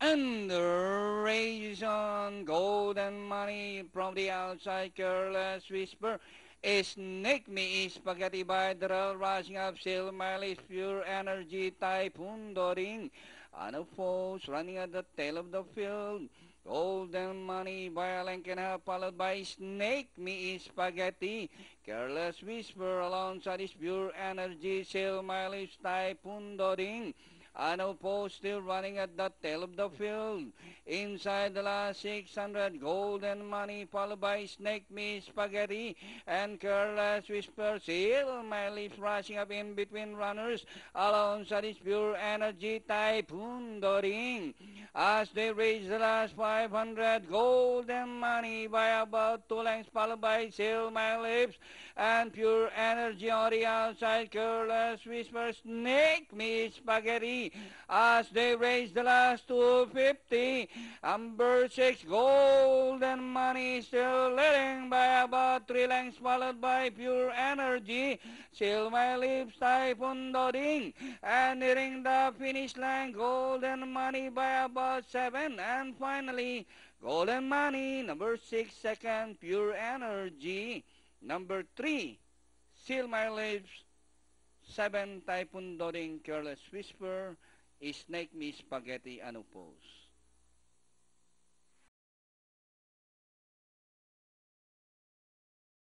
And the race on golden money from the outside, careless whisper. Snake me spaghetti by the rail, rushing up, sail mileage, pure energy, typhoon doring. Ano falls running at the tail of the field. Golden money by a length and a half, followed by snake me spaghetti. Careless whisper alongside his pure energy, sail mileage, typhoon doring. Ano po still running at the tail of the field. Inside the last 600, golden money followed by snake me spaghetti and careless whisper. Seal my lips rushing up in between runners. Alongside his pure energy, typhoon doring. As they reach the last 500, golden money by about 2 lengths followed by seal my lips and pure energy on the outside, careless whisper, snake me spaghetti. As they raise the last 250, number 6, golden money still leading by about 3 lengths, followed by pure energy, seal my lips, typhoon dodding, and nearing the finish line, golden money by about 7, and finally, golden money, number 6, second, pure energy. Number 3, Seal My Lips. 7, Typhoon Dodding, Careless Whisper. Snake Me Spaghetti, Ano Pose.